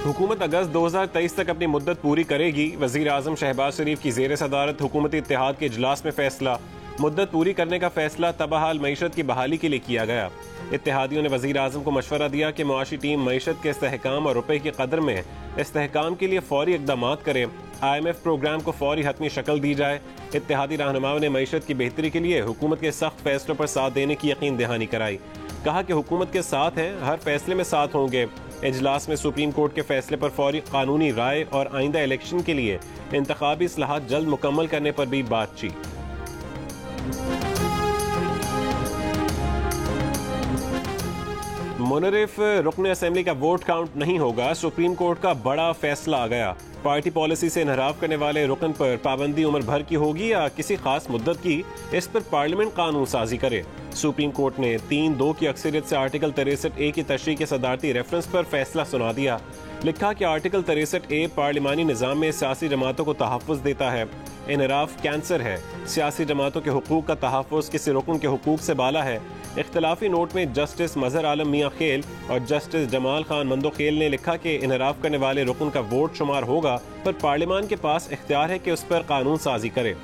हुकूमत अगस्त 2023 तक अपनी मुद्दत पूरी करेगी। वज़ीर आज़म शहबाज शरीफ की ज़ेर सदारत हुकूमती इत्तेहाद के इजलास में फैसला। मुद्दत पूरी करने का फैसला तबाहाल मईशत की बहाली के लिए किया गया। इत्तेहादियों ने वज़ीर आज़म को मशवरा दिया कि मुआशी टीम मईशत के इस्तेहकाम और रुपये की कदर में इस्तेहकाम के लिए फौरी इक़दाम करे। IMF प्रोग्राम को फौरी हतमी शक्ल दी जाए। इत्तेहादी रहनुमाओं ने मईशत की बेहतरी के लिए हुकूमत के सख्त फैसलों पर साथ देने की यकीन दहानी कराई। कहा कि हुकूमत के साथ हैं, हर फैसले में साथ होंगे। इजलास में सुप्रीम कोर्ट के फैसले पर फौरी कानूनी राय और आइंदा इलेक्शन के लिए इंतखाबी इस्लाहात जल्द मुकम्मल करने पर भी बातचीत। मुनरिफ रुकन असेंबली का वोट काउंट नहीं होगा। सुप्रीम कोर्ट का बड़ा फैसला आ गया। पार्टी पॉलिसी से इनहराफ करने वाले रुकन पर पाबंदी उम्र भर की होगी या किसी खास मुद्दत की, इस पर पार्लियामेंट कानून साजी करे। सुप्रीम कोर्ट ने 3-2 की अक्सरियत से आर्टिकल 63A की तशरीह के सदारती रेफरेंस पर फैसला सुना दिया। लिखा कि आर्टिकल 63A पार्लिमानी निज़ाम में सियासी जमातों को तहफ़्फ़ुज़ देता है। इनहराफ कैंसर है। सियासी जमातों के हुकूक का तहफ़्फ़ुज़ किसी रुकन के हुकूक से बाला है। इख्तलाफी नोट में जस्टिस मजहर आलम मियाँ खेल और जस्टिस जमाल खान मंदोखेल ने लिखा कि इनहराफ करने वाले रुकन का वोट शुमार होगा, पर पार्लियामान के पास इख्तियार है कि उस पर कानून साजी करे।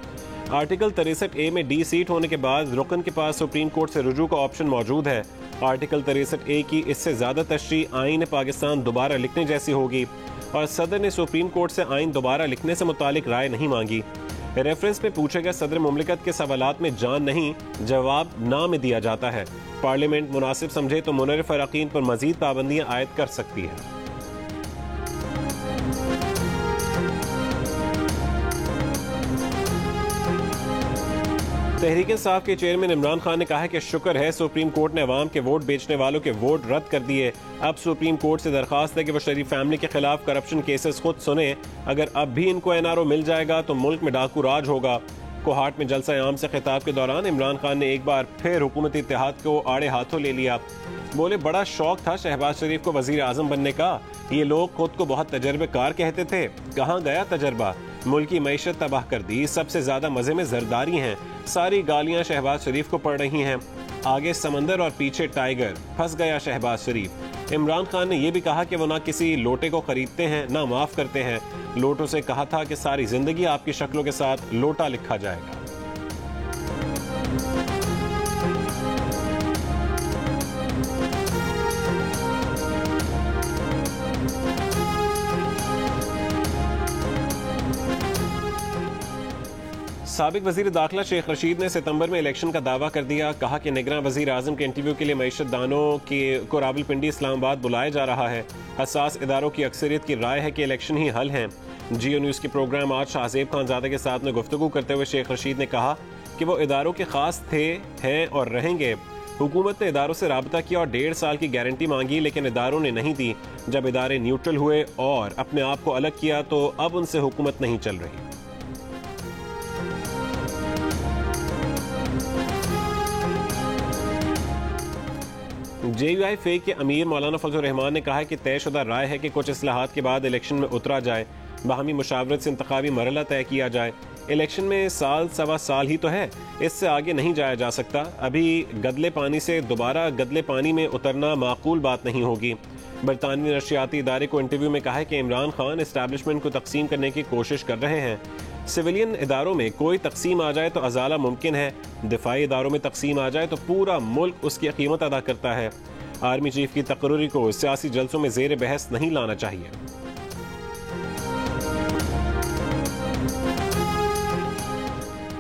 आर्टिकल 63A में डी सीट होने के बाद रुकन के पास सुप्रीम कोर्ट से रुजू का ऑप्शन मौजूद है। आर्टिकल 63A की इससे ज्यादा तशरीह आईन पाकिस्तान दोबारा लिखने जैसी होगी और सदर ने सुप्रीम कोर्ट से आइन दोबारा लिखने से मुतालिक राय नहीं मांगी। रेफरेंस में पूछे गए सदर मुमलिकत के सवालात में जान नहीं, जवाब ना में दिया जाता है। पार्लियामेंट मुनासिब समझे तो मुनरिफ अरकान पर मजीद पाबंदियां आयद कर सकती है। तहरीक इंसाफ के चेयरमैन इमरान खान ने कहा है कि शुक्र है सुप्रीम कोर्ट ने अवाम के वोट बेचने वालों के वोट रद्द कर दिए। अब सुप्रीम कोर्ट से दरखास्त है कि वो शरीफ फैमिली के खिलाफ करप्शन केसेस खुद सुने। अगर अब भी इनको NRO मिल जाएगा तो मुल्क में डाकू राज होगा। कोहाट में जलसा आम से खिताब के दौरान इमरान खान ने एक बार फिर हुकूमती इत्तेहाद को आड़े हाथों ले लिया। बोले, बड़ा शौक था शहबाज शरीफ को वजीर आजम बनने का। ये लोग खुद को बहुत तजर्बेकार कहते थे। कहाँ गया तजर्बा? मुल्क की मईशत तबाह कर दी। सबसे ज्यादा मजे में जरदारी हैं। सारी गालियां शहबाज शरीफ को पड़ रही हैं। आगे समंदर और पीछे टाइगर। फंस गया शहबाज शरीफ। इमरान खान ने यह भी कहा कि वो ना किसी लोटे को खरीदते हैं ना माफ करते हैं। लोटों से कहा था कि सारी जिंदगी आपकी शक्लों के साथ लोटा लिखा जाएगा। साबिक वजीर दाखिला शेख रशीद ने सितंबर में इलेक्शन का दावा कर दिया। कहा कि निगरान वजीर आजम के इंटरव्यू के लिए मईशत दानों को रावलपिंडी इस्लामाबाद बुलाया जा रहा है। हसास इदारों की अक्सरियत की राय है कि इलेक्शन ही हल है। जियो न्यूज़ के प्रोग्राम आज शाहजेब खानजादा के साथ में गुफ्तगू करते हुए शेख रशीद ने कहा कि वो इदारों के खास थे, हैं और रहेंगे। हुकूमत ने इदारों से राबता किया और 1.5 साल की गारंटी मांगी, लेकिन इदारों ने नहीं दी। जब इदारे न्यूट्रल हुए और अपने आप को अलग किया तो अब उनसे हुकूमत नहीं चल रही। JUI फेक के अमीर मौलाना फजल रहमान ने कहा है कि तयशुदा राय है कि कुछ इस्लाहात के बाद इलेक्शन में उतरा जाए। बाहमी मुशावरत से इंतखाबी मरहला तय किया जाए। इलेक्शन में साल सवा साल ही तो है, इससे आगे नहीं जाया जा सकता। अभी गदले पानी से दोबारा गदले पानी में उतरना माकूल बात नहीं होगी। बरतानवी नशियाती इदारे को इंटरव्यू में कहा है कि इमरान खान एस्टैब्लिशमेंट को तकसीम करने की कोशिश कर रहे हैं। सिविलियन इदारों में कोई तकसीम आ जाए तो अजाला मुमकिन है। दिफाई इदारों में तकसीम आ जाए तो पूरा मुल्क उसकी कीमत अदा करता है। आर्मी चीफ की तकर्री को सियासी जलसों में जेर बहस नहीं लाना चाहिए।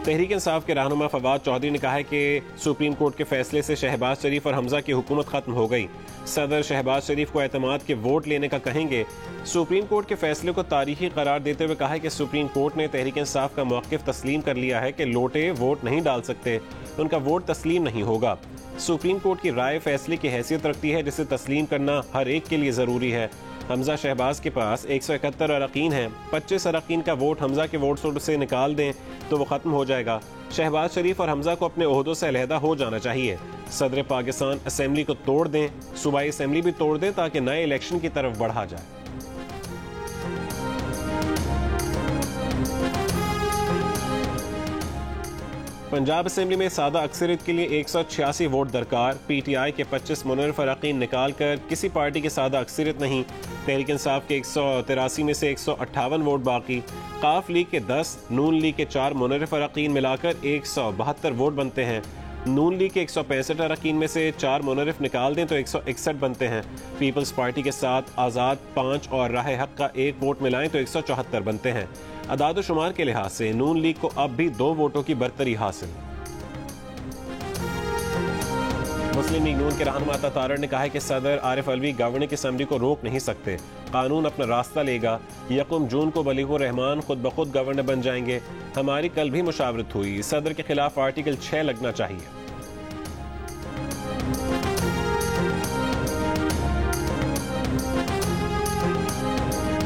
तहरीक इंसाफ के रहनुमा फवाद चौधरी ने कहा है कि सुप्रीम कोर्ट के फैसले से शहबाज शरीफ और हमजा की हुकूमत खत्म हो गई। सदर शहबाज शरीफ को एतमाद के वोट लेने का कहेंगे। सुप्रीम कोर्ट के फैसले को तारीखी करार देते हुए कहा है कि सुप्रीम कोर्ट ने तहरीक इंसाफ का मौक़िफ़ तस्लीम कर लिया है कि लोटे वोट नहीं डाल सकते, उनका वोट तस्लीम नहीं होगा। सुप्रीम कोर्ट की राय फैसले की हैसियत रखती है, जिसे तस्लीम करना हर एक के लिए ज़रूरी है। हमजा शहबाज के पास 171 अरकान हैं। 25 अरकान का वोट हमजा के वोट से निकाल दें तो वो ख़त्म हो जाएगा। शहबाज शरीफ और हमजा को अपने ओहदों से अलहदा हो जाना चाहिए। सदर पाकिस्तान असेंबली को तोड़ दें, सूबाई असेंबली भी तोड़ दें ताकि नए इलेक्शन की तरफ बढ़ा जाए। पंजाब असेंबली में सादा अक्सरियत के लिए 186 वोट दरकार। PTI के 25 मुनर्रिफ अरकान निकाल कर किसी पार्टी की सादा अक्सरियत नहीं। तहरीक इंसाफ के 183 में से 158 वोट बाकी। काफ लीग के 10, नून लीग के 4 मुनर्रिफ अरकान मिलाकर 172 वोट बनते हैं। नून लीग के 165 अरकान में से 4 मुनर्रिफ निकाल दें तो 161 बनते हैं। पीपल्स पार्टी के 7, आज़ाद 5 और राह हक का 1 वोट मिलाएं तो 174 बनते हैं। अदाद शुमार के लिहाज से नून लीग को अब भी 2 वोटों की बरतरी हासिल। मुस्लिम लीग नून के रहनुमा अता तारड़ ने कहा है कि सदर आरिफ अलवी गवर्निंग असेंबली को रोक नहीं सकते, कानून अपना रास्ता लेगा। 1 जून को बलीगुर रहमान खुद ब खुद गवर्नर बन जाएंगे। हमारी कल भी मुशावरत हुई, सदर के खिलाफ आर्टिकल 6 लगना चाहिए।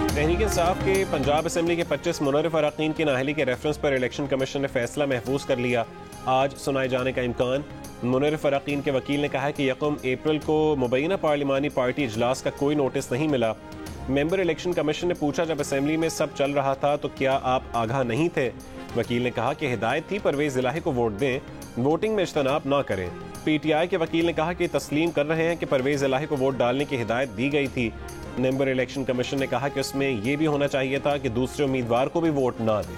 तहरीक इंसाफ के पंजाब असेंबली के 25 मुनर्रिफ अरकान की नाअहली के रेफरेंस पर इलेक्शन कमीशन ने फैसला महफूज कर लिया। आज सुनाए जाने का इम्कान। मुनर्रिफ अरकान के वकील ने कहा है कि 1 अप्रैल को मुबैना पार्लिमानी पार्टी इजलास का कोई नोटिस नहीं मिला। मेंबर इलेक्शन कमीशन ने पूछा, जब असेंबली में सब चल रहा था तो क्या आप आगाह नहीं थे? वकील ने कहा कि हिदायत थी परवेज इलाही को वोट दें, वोटिंग में इज्तनाब ना करें। PTI के वकील ने कहा कि तस्लीम कर रहे हैं कि परवेज इलाही को वोट डालने की हिदायत दी गई थी। मेंबर इलेक्शन कमीशन ने कहा कि उसमें यह भी होना चाहिए था कि दूसरे उम्मीदवार को भी वोट ना दें।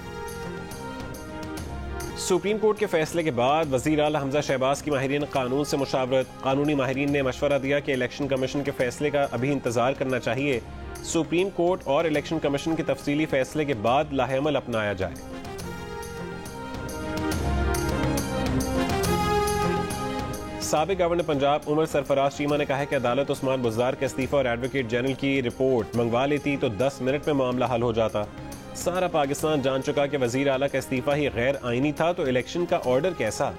सुप्रीम कोर्ट के फैसले के बाद वजीर आला हमजा शहबाज की माहिरीन कानून से मुशावरत। कानूनी माहिरीन ने मशवरा दिया कि इलेक्शन कमीशन के फैसले का अभी इंतजार करना चाहिए। सुप्रीम कोर्ट और इलेक्शन कमीशन के तफसीली फैसले के बाद लाहेअमल अपनाया जाए। साबिक गवर्नर पंजाब उमर सरफराज चीमा ने कहा है कि अदालत उस्मान बुज़दार के इस्तीफा और एडवोकेट जनरल की रिपोर्ट मंगवा लेती तो 10 मिनट में मामला हल हो जाता। सारा पाकिस्तान जान चुका कि वजीर आला का इस्तीफा ही गैर आईनी था तो इलेक्शन का ऑर्डर कैसा।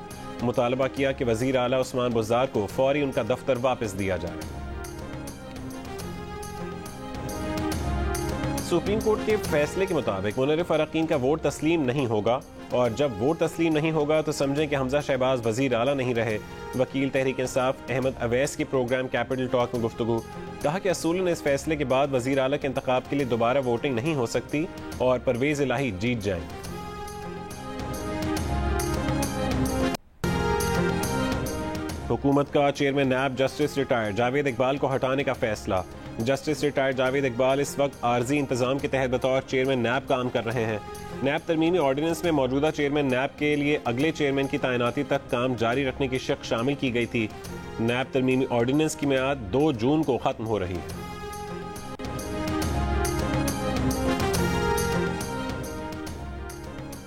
मुतालबा किया कि वजीर आला उस्मान बुज़दार को फौरी उनका दफ्तर वापस दिया जाए। सुप्रीम कोर्ट के फैसले के मुताबिक मुनर्रिफ अरकान का वोट तस्लीम नहीं होगा, और जब वोट तस्लीम नहीं होगा तो समझें कि हमजा शहबाज वजीर आला नहीं रहे। वकील तहरीक इंसाफ अहमद अवैस की प्रोग्राम कैपिटल टॉक में गुफ्तगू। कहा कि असूलन इस फैसले के बाद वजीर आला के इंतखाब के लिए दोबारा वोटिंग नहीं हो सकती और परवेज इलाही जीत जाएंगे। हुकूमत का चेयरमैन नैब जस्टिस रिटायर्ड जावेद इकबाल को हटाने का फैसला। जस्टिस रिटायर्ड जावेद इकबाल इस वक्त आर्जी इंतजाम के तहत बतौर चेयरमैन नैब काम कर रहे हैं। नैब तरमीमी ऑर्डिनेंस में मौजूदा चेयरमैन नैब के लिए अगले चेयरमैन की तैनाती तक काम जारी रखने की शर्त शामिल की गई थी। नैब तरमीमी ऑर्डिनेंस की मियाद 2 जून को खत्म हो रही है।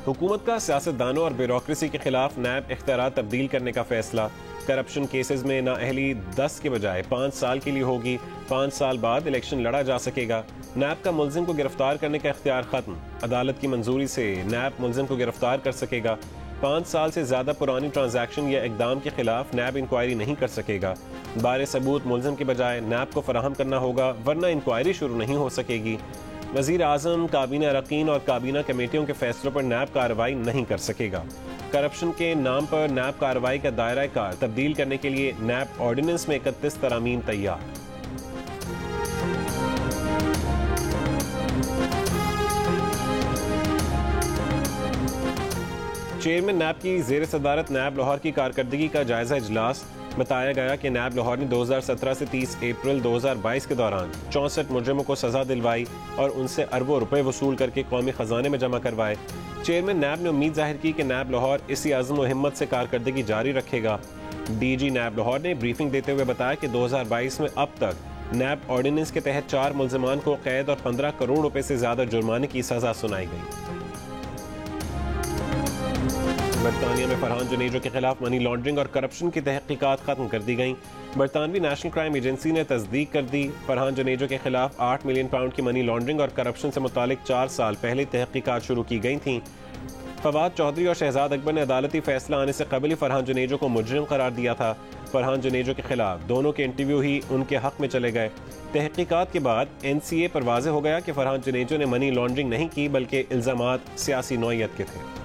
हुकूमत का सियासतदानों और ब्यूरोक्रेसी के खिलाफ नैब इख्तियार तब्दील करने का फैसला। करप्शन केसेस में नाअहली 10 के बजाय 5 साल के लिए होगी। 5 साल बाद इलेक्शन लड़ा जा सकेगा। नैब का मुल्जिम को गिरफ्तार करने का इख्तियार खत्म। अदालत की मंजूरी से नैब मुल्जिम को गिरफ्तार कर सकेगा। 5 साल से ज्यादा पुरानी ट्रांजैक्शन या इकदाम के खिलाफ नैब इंक्वायरी नहीं कर सकेगा। बारे सबूत मुल्जिम के बजाय नैब को फराहम करना होगा, वरना इंक्वायरी शुरू नहीं हो सकेगी। वजीर आजम काबीना अरकान और काबीना कमेटियों के फैसलों पर नैब कार्रवाई नहीं कर सकेगा। करप्शन के नाम पर नैब कार्रवाई का दायरा कार तब्दील करने के लिए नैब ऑर्डिनेंस में 31 तरामीम तैयार। चेयरमैन नैब की जेर सदारत नैब लाहौर की कारकर्दगी का जायजा इजलास। बताया गया कि नैब लाहौर ने 2017 से 30 अप्रैल 2022 के दौरान 64 मुजरिमों को सजा दिलवाई और उनसे अरबों रुपए वसूल करके कौमी खजाने में जमा करवाए। चेयरमैन नैब ने उम्मीद जाहिर की कि नैब लाहौर इसी अज़्म व हिम्मत से कारकर्दगी जारी रखेगा। DG नैब लाहौर ने ब्रीफिंग देते हुए बताया कि 2022 में अब तक नैब ऑर्डिनेंस के तहत 4 मुल्जिमान को कैद और 15 करोड़ रुपए से ज्यादा जुर्माने की सजा सुनाई गई। बरतानिया में फरहान जुनेजो के खिलाफ मनी लॉन्ड्रिंग और करप्शन की तहकीकात खत्म कर दी गई। बरतानवी नेशनल क्राइम एजेंसी ने तस्दीक कर दी। फरहान जुनेजो के खिलाफ 8 मिलियन पाउंड की मनी लॉन्ड्रिंग और करप्शन से मुतालिक 4 साल पहले तहकीकात शुरू की गई थी। फवाद चौधरी और शहजाद अकबर ने अदालती फैसला आने से कबल ही फरहान जुनेजो को मुजरिम करार दिया था। फरहान जुनेजो के खिलाफ दोनों के इंटरव्यू ही उनके हक में चले गए। तहकीकात के बाद NCA पर वाज़ेह हो गया कि फरहान जुनेजो ने मनी लॉन्ड्रिंग नहीं की, बल्कि इल्जामात सियासी नौइयत के थे।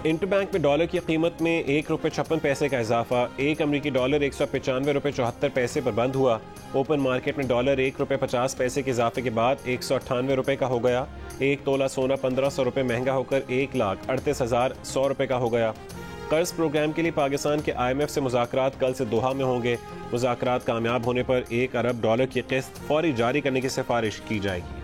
इंटरबैंक में डॉलर की कीमत में ₹1.56 का इजाफा। एक अमरीकी डॉलर ₹195.74 पर बंद हुआ। ओपन मार्केट में डॉलर ₹1.50 के इजाफे के बाद ₹198 का हो गया। एक तोला सोना ₹1500 महंगा होकर ₹1,38,100 का हो गया। कर्ज प्रोग्राम के लिए पाकिस्तान के IMF से मुज़ाकरात कल से दोहा में होंगे। मुज़ाकरात कामयाब होने पर $1 अरब की किस्त फौरी जारी करने की सिफारिश की जाएगी।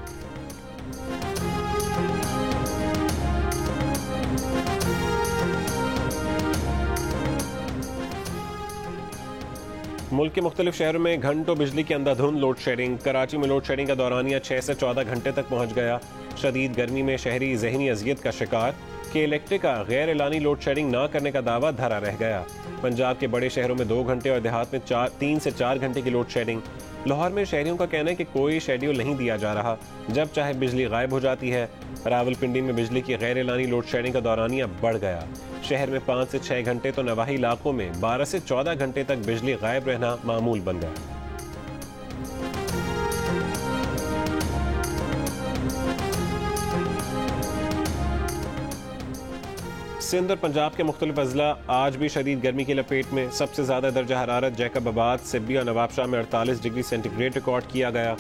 मुल्क के मुख्तलिफ शहरों में घंटों बिजली की अंधाधुंध लोड शेडिंग। कराची में लोड शेडिंग का दौरानिया 6 से 14 घंटे तक पहुंच गया। शदीद गर्मी में शहरी जहनी अजियत का शिकार। के इलेक्ट्रिक का गैर एलानी लोड शेडिंग न करने का दावा धरा रह गया। पंजाब के बड़े शहरों में 2 घंटे और देहात में 3 से 4 घंटे की लोड शेडिंग। लाहौर में शहरियों का कहना है कि कोई शेड्यूल नहीं दिया जा रहा, जब चाहे बिजली गायब हो जाती है। रावलपिंडी में बिजली की गैर एलानी लोड शेडिंग का दौरानिया बढ़ गया। शहर में 5 से 6 घंटे तो नवाही इलाकों में 12 से 14 घंटे तक बिजली गायब रहना मामूल बन गया। सिंध और पंजाब के मुख्तलिफ अजला आज भी शदीद गर्मी की लपेट में। सबसे ज्यादा दर्जा हरारत जैकबाबाद, सिब्बी और नवाबशाह में 48 डिग्री सेंटीग्रेड रिकॉर्ड किया गया।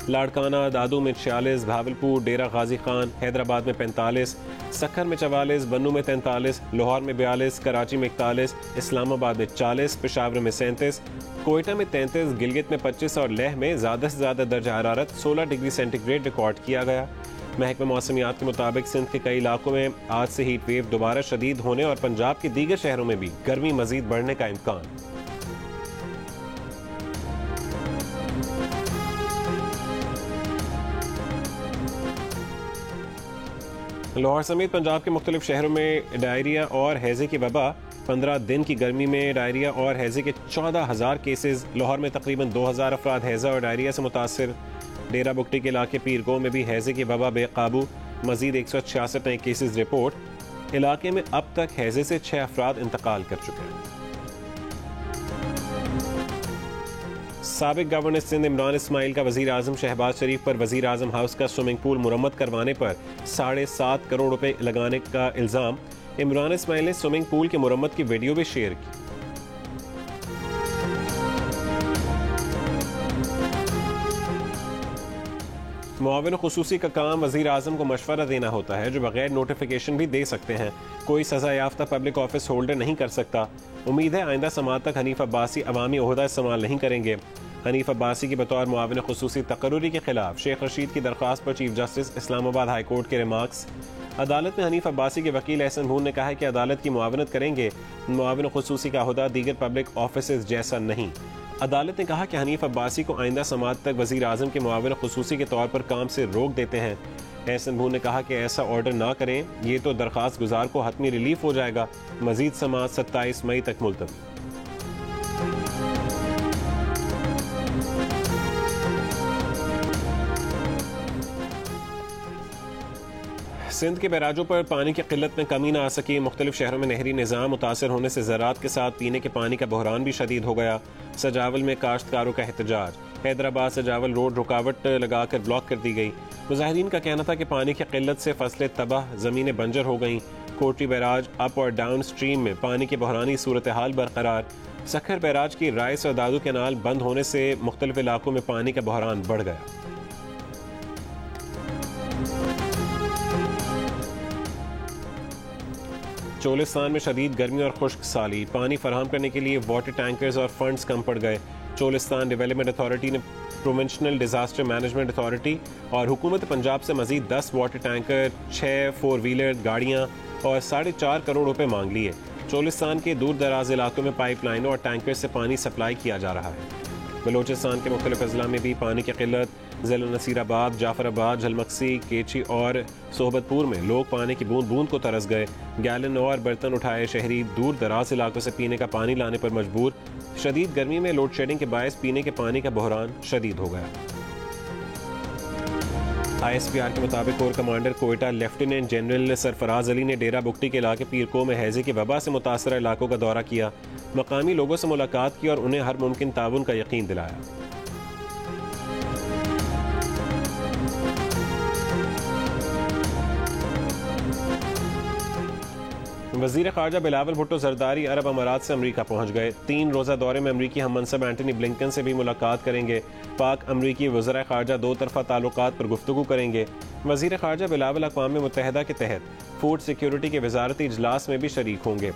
लाड़काना, दादू में 46, भावलपुर, डेरा गाजी खान, हैदराबाद में 45, सखर में 44, बन्नू में 43, लाहौर में 42, कराची में 41, इस्लामाबाद में 40, पेशावर में 37, कोयटा में 33, गिलगित में 25 और लेह में ज्यादा से ज्यादा दर्जा हरारत 16 डिग्री सेंटीग्रेड रिकॉर्ड किया गया। महकमा मौसमियात के मुताबिक सिंध के कई इलाकों में आज से हीट वेव दोबारा शदीद होने और पंजाब के दीगर शहरों में भी गर्मी मजीद बढ़ने का इम्कान। लाहौर समेत पंजाब के मुख्तलिफ शहरों में डायरिया और हैजे की वबा। 15 दिन की गर्मी में डायरिया और हैजे के 14,000 केसेस। लाहौर में तकरीबन 2,000 अफराद हैजा और डायरिया से मुतासर। डेरा बुगटी के इलाके पीरगो में भी हैजे की वबा बेकाबू। मजीद 166 नए केसेस रिपोर्ट। इलाके में अब तक हैजे से 6 अफराद इंतकाल कर चुके हैं। साबिक गवर्नर सिंध इमरान इस्माइल का वजीर आजम शहबाज शरीफ पर वजीर आजम हाउस का स्विमिंग पूल मुरम्मत करवाने पर 7.5 करोड़ रुपए लगाने का इल्जाम। इमरान इस्माइल ने स्विमिंग पूल की मुरम्मत की वीडियो भी शेयर की। मुआविन खुसूसी का काम वजीर आजम को मशवरा देना होता है, जो बगैर नोटिफिकेशन भी दे सकते हैं। कोई सजा याफ्ता पब्लिक ऑफिस होल्डर नहीं कर सकता। उम्मीद है आइंदा समात तक हनीफ अब्बासी अवामी ओहदा इस्तेमाल नहीं करेंगे। हनीफ अब्बासी की बतौर मुआविन खुसूसी तकर्रुरी के खिलाफ शेख रशीद की दरख्वास्त पर chief justice Islamabad high court के रिमार्क्स। अदालत में हनीफ अब्बासी के वकील एहसन भून ने कहा है कि अदालत की मुआवनत करेंगे। मुआविन खुसूसी का ओहदा दीगर पब्लिक ऑफिस जैसा नहीं। अदालत ने कहा कि हनीफ अब्बासी को आइंदा समात तक वजीर आजम के मुआविन खुसूसी के तौर पर काम से रोक देते हैं। एहसन भून ने कहा कि ऐसा ऑर्डर ना करें, ये तो दरख्वास्त गुजार को हतमी रिलीफ हो जाएगा। मजीद समात 27 मई तक मुलतवी। सिंध के बैराजों पर पानी की किल्लत में कमी न आ सकी। मुख्तलिफ शहरों में नहरी निज़ाम मुतासर होने से ज़राअत के साथ पीने के पानी का बहरान भी शदीद हो गया। सजावल में काश्तकारों का एहतजाज। हैदराबाद सजावल रोड रुकावट लगाकर ब्लॉक कर दी गई। मुजाहिदीन का कहना था कि पानी की किल्लत से फसलें तबाह, ज़मीनें बंजर हो गईं। कोटरी बैराज अप और डाउन स्ट्रीम में पानी की बहरानी सूरत हाल बरकरार। सखर बैराज की राइस और दादू कैनाल बंद होने से मुख्तलिफ इलाकों में पानी का बहरान बढ़ गया। चोलिस्तान में शदीद गर्मी और खुश्क साली। पानी फराहम करने के लिए वाटर टैंकर्स और फंड्स कम पड़ गए। चोलिस्तान डेवलपमेंट अथॉरिटी ने प्रोविंशनल डिजास्टर मैनेजमेंट अथॉरिटी और हुकूमत पंजाब से मजीद 10 वाटर टैंकर, 6 4 व्हीलर गाड़ियाँ और 4.5 करोड़ रुपए मांग लिए। चोलिस्तान के दूर दराज इलाकों में पाइपलाइनों और टैंकर से पानी सप्लाई किया जा रहा है। बलोचिस्तान के मुख्तलिफ अजला में भी पानी की किल्लत। ज़िला नसीराबाद, जाफराबाद, झलमक्सी, केची और सोहबतपुर में लोग पानी की बूंद बूंद को तरस गए। गैलन और बर्तन उठाए शहरी दूर दराज इलाकों से पीने का पानी लाने पर मजबूर। शदीद गर्मी में लोड शेडिंग के बायस पीने के पानी का बहरान शदीद हो गया। ISPR के मुताबिक core commander Quetta lieutenant general Sarfaraz Ali ने डेरा बुगटी के इलाके पीरको में हैजे की वबा से मुतासरा इलाकों का दौरा किया। मकामी लोगों से मुलाकात की और उन्हें हर मुमकिन ताउन का यकीन दिलाया। वजीर खारजा बिलावल भुट्टो जरदारी अरब अमारात से अमरीका पहुंच गए। 3 रोज़ा दौरे में अमरीकी हम मनसब एंटनी ब्लिंकन से भी मुलाकात करेंगे। पाक अमरीकी वज़ीर खारजा 2 तरफ़ा ताल्लुकात पर गुफ्तगू करेंगे। वजीर खारजा बिलावल अक़वाम मुत्तहिदा के तहत फूड सिक्योरिटी के वजारती इजलास में भी शरीक होंगे।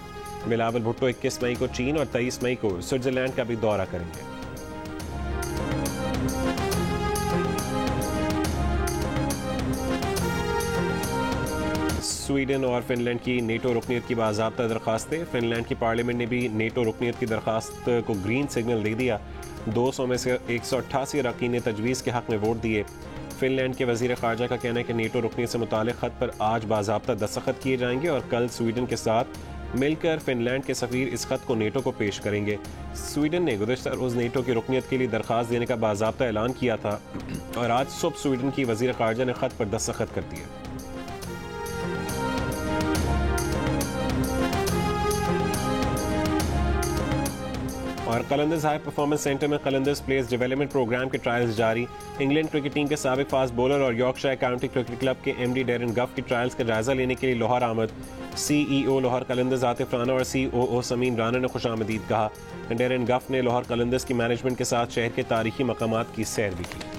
बिलावल भुट्टो 21 मई को चीन और 23 मई को स्विट्ज़रलैंड का भी दौरा करेंगे। स्वीडन और फिनलैंड की नेटो रुकनीत की बाज़ाब्ता दरखास्तें। फिनलैंड की पार्लियामेंट ने भी नेटो रुकनीत की दरखास्त को ग्रीन सिग्नल दे दिया। 200 में से 188 अरकान ने तजवीज़ के हक़ में वोट दिए। फिनलैंड के वज़ीर ख़ारजा का कहना है कि नेटो रुकनीत से मुताल्लिक़ ख़त पर आज बाज़ाब्ता दस्तखत किए जाएंगे और कल स्वीडन के साथ मिलकर फिनलैंड के सफ़ीर इस ख़त को नेटो को पेश करेंगे। स्वीडन ने गुज़श्ता रोज़ नेटो की रुकनीत के लिए दरख्वास्त देने का बाज़ाब्ता ऐलान किया था और आज सुबह स्वीडन की वज़ीर ख़ारजा ने ख़त पर दस्तखत कर दिए। और कलंदर्स हाई परफॉर्मेंस सेंटर में कलंदर्स प्लेयर्स डेवलपमेंट प्रोग्राम के ट्रायल्स जारी। इंग्लैंड क्रिकेट टीम के साबिक फास्ट बॉलर और यॉर्कशायर काउंटी क्रिकेट क्लब के एमडी डेरन गफ की ट्रायल्स का जायजा लेने के लिए लाहौर आमद। सीईओ लाहौर कलंदर्स आतिफ राना और सीओओ समीन राना ने खुशामदीद कहा। डेरन गफ ने लाहौर कलंदर्स की मैनेजमेंट के साथ शहर के तारीखी मकामात की सैर भी की।